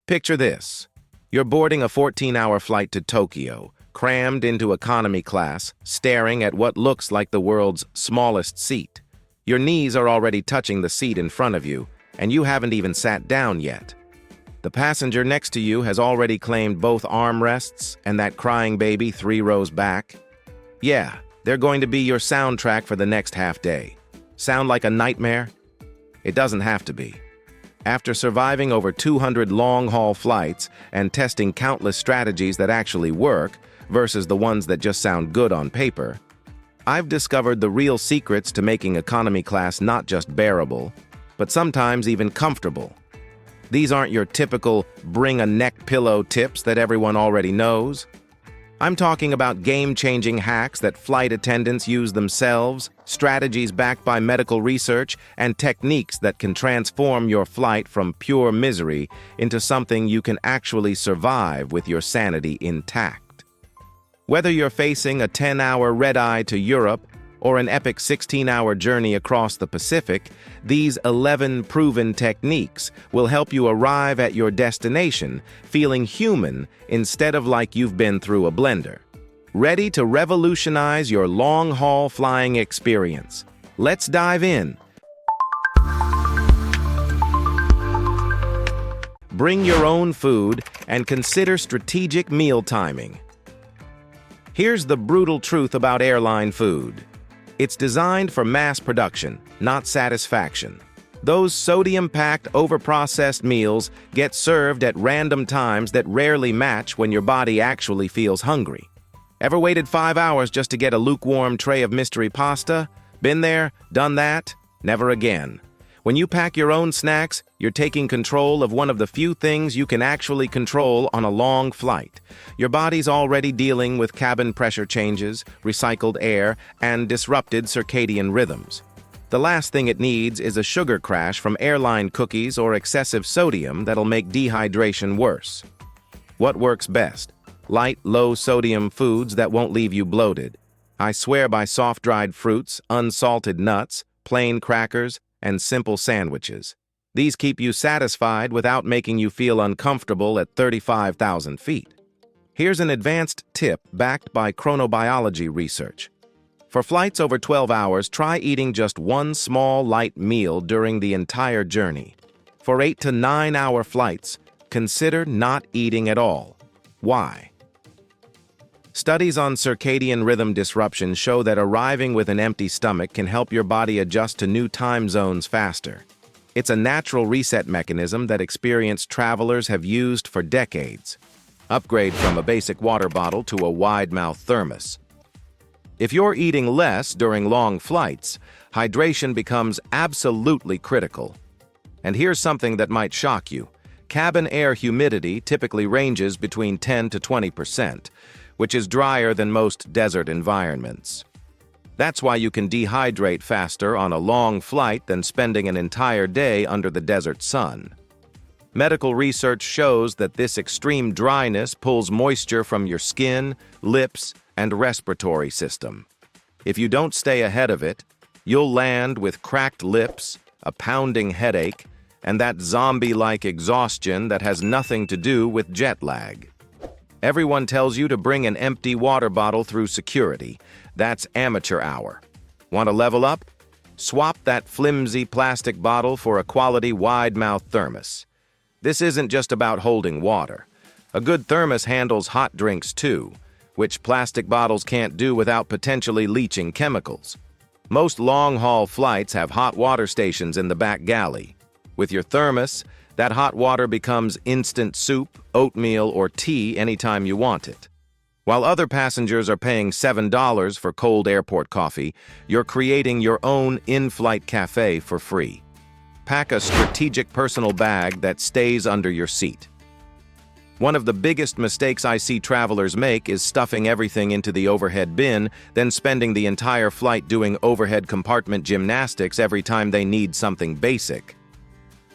Picture this. You're boarding a 14-hour flight to Tokyo, crammed into economy class, staring at what looks like the world's smallest seat. Your knees are already touching the seat in front of you, and you haven't even sat down yet. The passenger next to you has already claimed both armrests and that crying baby 3 rows back. Yeah, they're going to be your soundtrack for the next half day. Sound like a nightmare? It doesn't have to be. After surviving over 200 long-haul flights and testing countless strategies that actually work versus the ones that just sound good on paper, I've discovered the real secrets to making economy class not just bearable, but sometimes even comfortable. These aren't your typical bring a neck pillow tips that everyone already knows. I'm talking about game-changing hacks that flight attendants use themselves, strategies backed by medical research, and techniques that can transform your flight from pure misery into something you can actually survive with your sanity intact. Whether you're facing a 10-hour red-eye to Europe or an epic 16-hour journey across the Pacific, these 11 proven techniques will help you arrive at your destination feeling human instead of like you've been through a blender. Ready to revolutionize your long-haul flying experience? Let's dive in. Bring your own food and consider strategic meal timing. Here's the brutal truth about airline food. It's designed for mass production, not satisfaction. Those sodium-packed, overprocessed meals get served at random times that rarely match when your body actually feels hungry. Ever waited 5 hours just to get a lukewarm tray of mystery pasta? Been there, done that? Never again. When you pack your own snacks, you're taking control of one of the few things you can actually control on a long flight. Your body's already dealing with cabin pressure changes, recycled air, and disrupted circadian rhythms. The last thing it needs is a sugar crash from airline cookies or excessive sodium that'll make dehydration worse. What works best? Light, low-sodium foods that won't leave you bloated. I swear by soft-dried fruits, unsalted nuts, plain crackers, and simple sandwiches. These keep you satisfied without making you feel uncomfortable at 35,000 feet. Here's an advanced tip backed by chronobiology research. For flights over 12 hours, try eating just one small light meal during the entire journey. For 8 to 9 hour flights, consider not eating at all. Why? Studies on circadian rhythm disruption show that arriving with an empty stomach can help your body adjust to new time zones faster. It's a natural reset mechanism that experienced travelers have used for decades. Upgrade from a basic water bottle to a wide-mouth thermos. If you're eating less during long flights, hydration becomes absolutely critical. And here's something that might shock you. Cabin air humidity typically ranges between 10 to 20%, which is drier than most desert environments. That's why you can dehydrate faster on a long flight than spending an entire day under the desert sun. Medical research shows that this extreme dryness pulls moisture from your skin, lips, and respiratory system. If you don't stay ahead of it, you'll land with cracked lips, a pounding headache, and that zombie-like exhaustion that has nothing to do with jet lag. Everyone tells you to bring an empty water bottle through security. That's amateur hour. Want to level up? Swap that flimsy plastic bottle for a quality wide-mouth thermos. This isn't just about holding water. A good thermos handles hot drinks too, which plastic bottles can't do without potentially leaching chemicals. Most long-haul flights have hot water stations in the back galley. With your thermos, that hot water becomes instant soup, oatmeal, or tea anytime you want it. While other passengers are paying $7 for cold airport coffee, you're creating your own in-flight cafe for free. Pack a strategic personal bag that stays under your seat. One of the biggest mistakes I see travelers make is stuffing everything into the overhead bin, then spending the entire flight doing overhead compartment gymnastics every time they need something basic.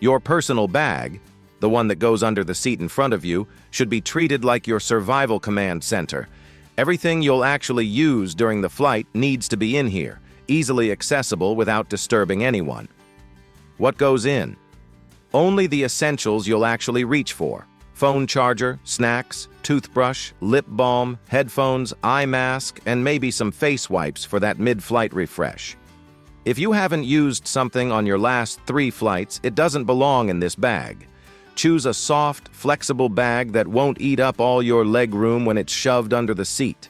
Your personal bag, the one that goes under the seat in front of you, should be treated like your survival command center. Everything you'll actually use during the flight needs to be in here, easily accessible without disturbing anyone. What goes in? Only the essentials you'll actually reach for. phone charger, snacks, toothbrush, lip balm, headphones, eye mask, and maybe some face wipes for that mid-flight refresh. If you haven't used something on your last 3 flights, it doesn't belong in this bag. Choose a soft, flexible bag that won't eat up all your leg room when it's shoved under the seat.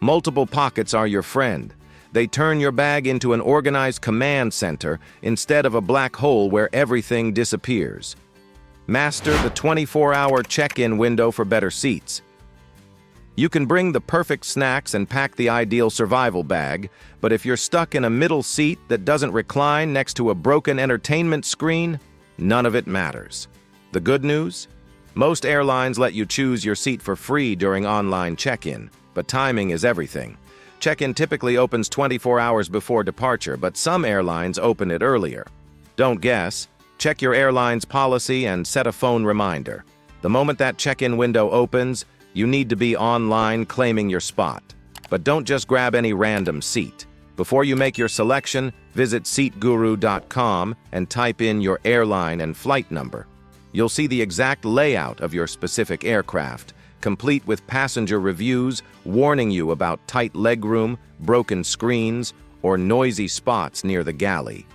Multiple pockets are your friend. They turn your bag into an organized command center instead of a black hole where everything disappears. Master the 24-hour check-in window for better seats. You can bring the perfect snacks and pack the ideal survival bag, but if you're stuck in a middle seat that doesn't recline next to a broken entertainment screen, none of it matters. The good news? Most airlines let you choose your seat for free during online check-in, but timing is everything. Check-in typically opens 24 hours before departure, but some airlines open it earlier. Don't guess. Check your airline's policy and set a phone reminder. The moment that check-in window opens, you need to be online claiming your spot. But don't just grab any random seat. Before you make your selection, visit seatguru.com and type in your airline and flight number. You'll see the exact layout of your specific aircraft, complete with passenger reviews warning you about tight legroom, broken screens, or noisy spots near the galley.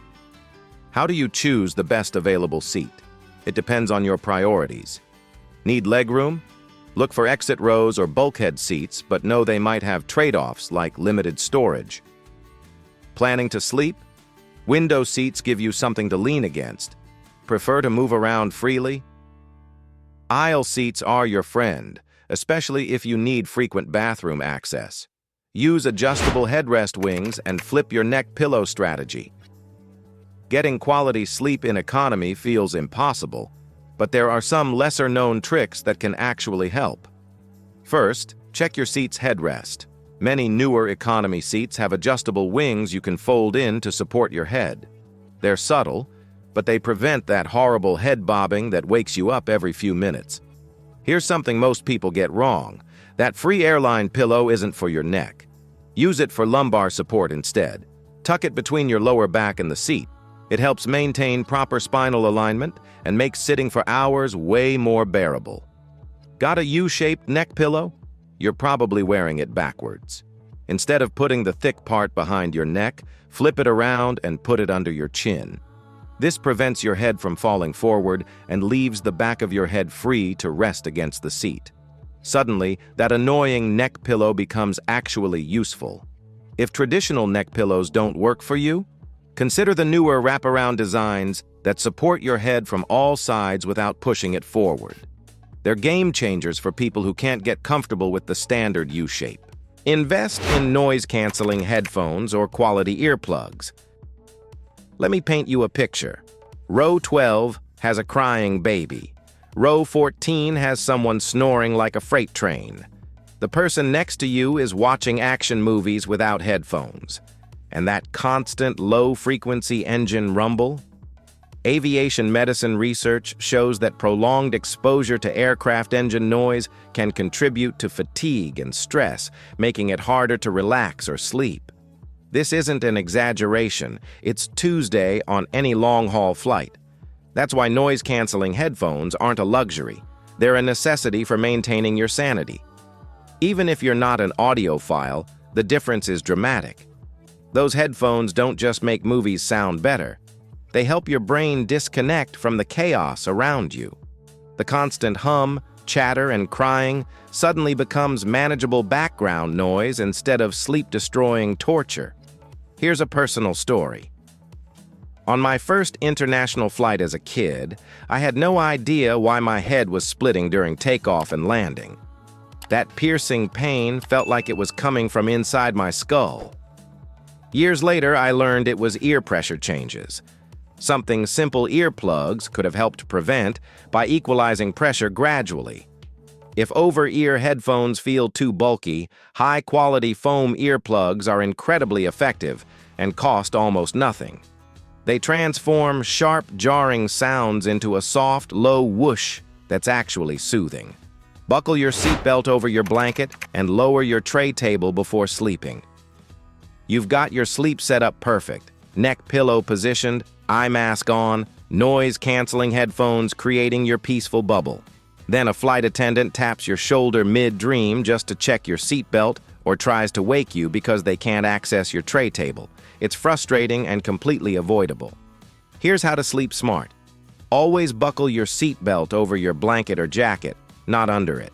How do you choose the best available seat? It depends on your priorities. Need legroom? Look for exit rows or bulkhead seats, but know they might have trade-offs like limited storage. Planning to sleep? Window seats give you something to lean against. Prefer to move around freely? Aisle seats are your friend, especially if you need frequent bathroom access. Use adjustable headrest wings and flip your neck pillow strategy. Getting quality sleep in economy feels impossible, but there are some lesser-known tricks that can actually help. First, check your seat's headrest. Many newer economy seats have adjustable wings you can fold in to support your head. They're subtle, but they prevent that horrible head bobbing that wakes you up every few minutes. Here's something most people get wrong. That free airline pillow isn't for your neck. Use it for lumbar support instead. Tuck it between your lower back and the seat. It helps maintain proper spinal alignment and makes sitting for hours way more bearable. Got a U-shaped neck pillow? You're probably wearing it backwards. Instead of putting the thick part behind your neck, flip it around and put it under your chin. This prevents your head from falling forward and leaves the back of your head free to rest against the seat. Suddenly, that annoying neck pillow becomes actually useful. If traditional neck pillows don't work for you, consider the newer wraparound designs that support your head from all sides without pushing it forward. They're game changers for people who can't get comfortable with the standard U-shape. Invest in noise-canceling headphones or quality earplugs. Let me paint you a picture. Row 12 has a crying baby. Row 14 has someone snoring like a freight train. The person next to you is watching action movies without headphones. And that constant low-frequency engine rumble? Aviation medicine research shows that prolonged exposure to aircraft engine noise can contribute to fatigue and stress, making it harder to relax or sleep. This isn't an exaggeration. It's Tuesday on any long-haul flight. That's why noise-canceling headphones aren't a luxury. They're a necessity for maintaining your sanity. Even if you're not an audiophile, the difference is dramatic. Those headphones don't just make movies sound better. They help your brain disconnect from the chaos around you. The constant hum, chatter, and crying suddenly becomes manageable background noise instead of sleep-destroying torture. Here's a personal story. On my first international flight as a kid, I had no idea why my head was splitting during takeoff and landing. That piercing pain felt like it was coming from inside my skull. Years later, I learned it was ear pressure changes. Something simple earplugs could have helped prevent by equalizing pressure gradually. If over-ear headphones feel too bulky, high-quality foam earplugs are incredibly effective and cost almost nothing. They transform sharp, jarring sounds into a soft, low whoosh that's actually soothing. Buckle your seatbelt over your blanket and lower your tray table before sleeping. You've got your sleep setup perfect. Neck pillow positioned, eye mask on, noise-canceling headphones creating your peaceful bubble. Then a flight attendant taps your shoulder mid-dream just to check your seatbelt or tries to wake you because they can't access your tray table. It's frustrating and completely avoidable. Here's how to sleep smart. Always buckle your seatbelt over your blanket or jacket, not under it.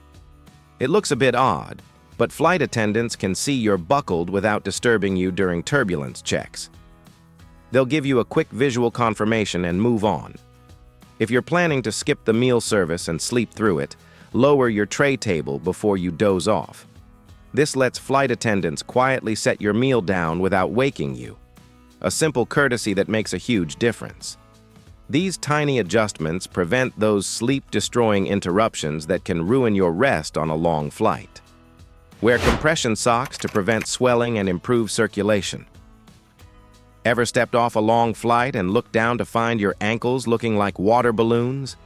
It looks a bit odd, but flight attendants can see you're buckled without disturbing you during turbulence checks. They'll give you a quick visual confirmation and move on. If you're planning to skip the meal service and sleep through it, lower your tray table before you doze off. This lets flight attendants quietly set your meal down without waking you. A simple courtesy that makes a huge difference. These tiny adjustments prevent those sleep-destroying interruptions that can ruin your rest on a long flight. Wear compression socks to prevent swelling and improve circulation. Ever stepped off a long flight and looked down to find your ankles looking like water balloons?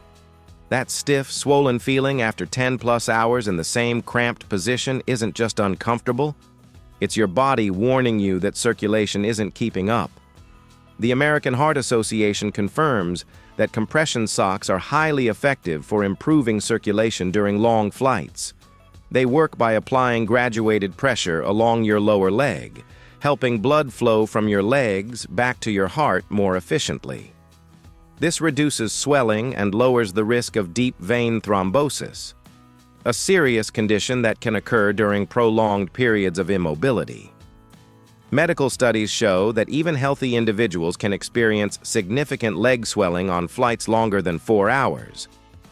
That stiff, swollen feeling after 10+ hours in the same cramped position isn't just uncomfortable. It's your body warning you that circulation isn't keeping up. The American Heart Association confirms that compression socks are highly effective for improving circulation during long flights. They work by applying graduated pressure along your lower leg, helping blood flow from your legs back to your heart more efficiently. This reduces swelling and lowers the risk of deep vein thrombosis, a serious condition that can occur during prolonged periods of immobility. Medical studies show that even healthy individuals can experience significant leg swelling on flights longer than 4 hours.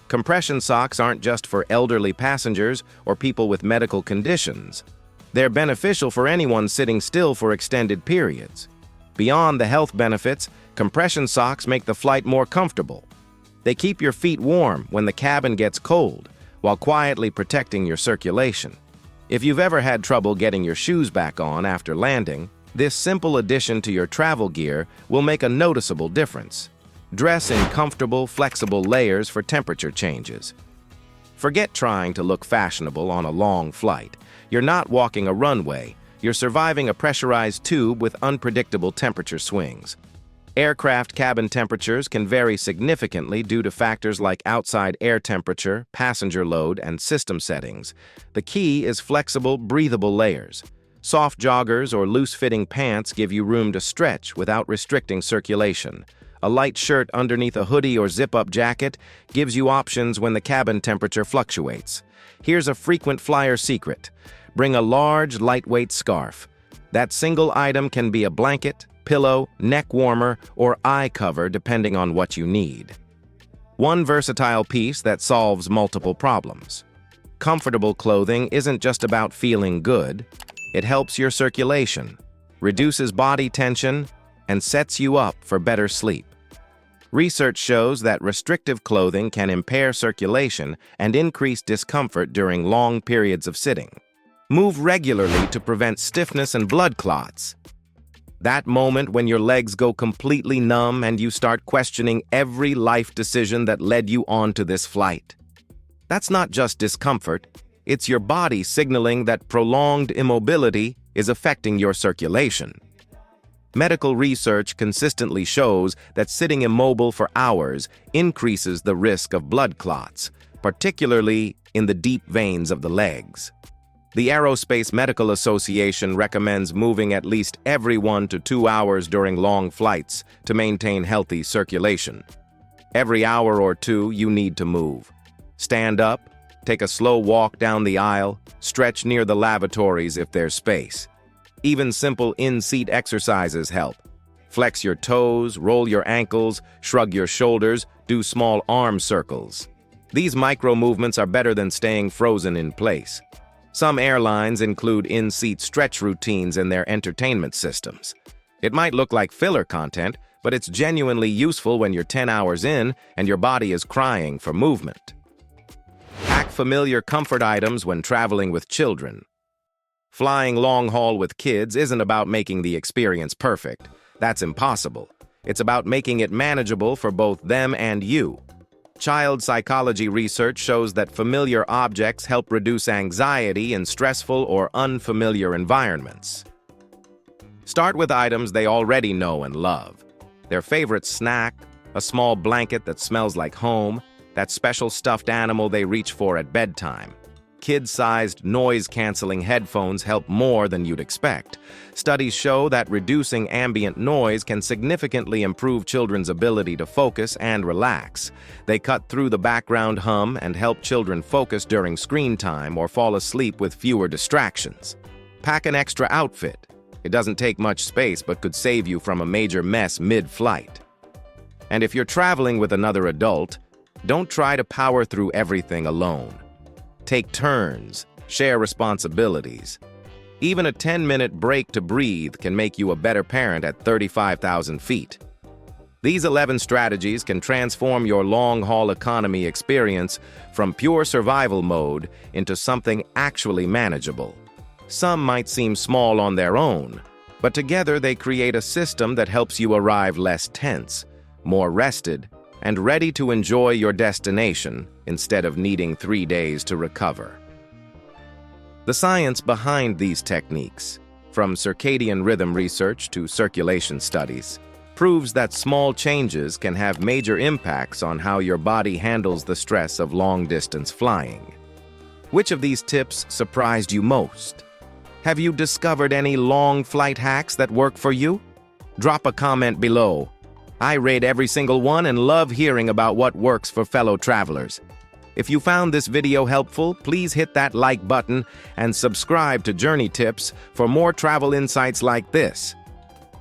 Compression socks aren't just for elderly passengers or people with medical conditions. They're beneficial for anyone sitting still for extended periods. Beyond the health benefits, compression socks make the flight more comfortable. They keep your feet warm when the cabin gets cold, while quietly protecting your circulation. If you've ever had trouble getting your shoes back on after landing, this simple addition to your travel gear will make a noticeable difference. Dress in comfortable, flexible layers for temperature changes. Forget trying to look fashionable on a long flight. You're not walking a runway. You're surviving a pressurized tube with unpredictable temperature swings. Aircraft cabin temperatures can vary significantly due to factors like outside air temperature, passenger load, and system settings. The key is flexible, breathable layers. Soft joggers or loose-fitting pants give you room to stretch without restricting circulation. A light shirt underneath a hoodie or zip-up jacket gives you options when the cabin temperature fluctuates. Here's a frequent flyer secret. Bring a large, lightweight scarf. That single item can be a blanket, pillow, neck warmer, or eye cover depending on what you need. One versatile piece that solves multiple problems. Comfortable clothing isn't just about feeling good. It helps your circulation, reduces body tension, and sets you up for better sleep. Research shows that restrictive clothing can impair circulation and increase discomfort during long periods of sitting. Move regularly to prevent stiffness and blood clots. That moment when your legs go completely numb and you start questioning every life decision that led you onto this flight. That's not just discomfort, it's your body signaling that prolonged immobility is affecting your circulation. Medical research consistently shows that sitting immobile for hours increases the risk of blood clots, particularly in the deep veins of the legs. The Aerospace Medical Association recommends moving at least every 1 to 2 hours during long flights to maintain healthy circulation. Every hour or two, you need to move. Stand up, take a slow walk down the aisle, stretch near the lavatories if there's space. Even simple in-seat exercises help. Flex your toes, roll your ankles, shrug your shoulders, do small arm circles. These micro movements are better than staying frozen in place. Some airlines include in-seat stretch routines in their entertainment systems. It might look like filler content, but it's genuinely useful when you're 10 hours in and your body is crying for movement. Pack familiar comfort items when traveling with children. Flying long haul with kids isn't about making the experience perfect. That's impossible. It's about making it manageable for both them and you. Child psychology research shows that familiar objects help reduce anxiety in stressful or unfamiliar environments. Start with items they already know and love. Their favorite snack, a small blanket that smells like home, that special stuffed animal they reach for at bedtime. Kid-sized noise-canceling headphones help more than you'd expect. Studies show that reducing ambient noise can significantly improve children's ability to focus and relax. They cut through the background hum and help children focus during screen time or fall asleep with fewer distractions. Pack an extra outfit. It doesn't take much space but could save you from a major mess mid-flight. And if you're traveling with another adult, don't try to power through everything alone. Take turns, share responsibilities. Even a 10-minute break to breathe can make you a better parent at 35,000 feet. These 11 strategies can transform your long-haul economy experience from pure survival mode into something actually manageable. Some might seem small on their own, but together they create a system that helps you arrive less tense, more rested, and ready to enjoy your destination instead of needing 3 days to recover. The science behind these techniques, from circadian rhythm research to circulation studies, proves that small changes can have major impacts on how your body handles the stress of long-distance flying. Which of these tips surprised you most? Have you discovered any long flight hacks that work for you? Drop a comment below. I rate every single one and love hearing about what works for fellow travelers. If you found this video helpful, please hit that like button and subscribe to Journey Tips for more travel insights like this.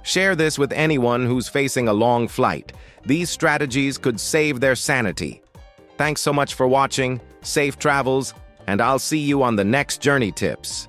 Share this with anyone who's facing a long flight. These strategies could save their sanity. Thanks so much for watching, safe travels, and I'll see you on the next Journey Tips.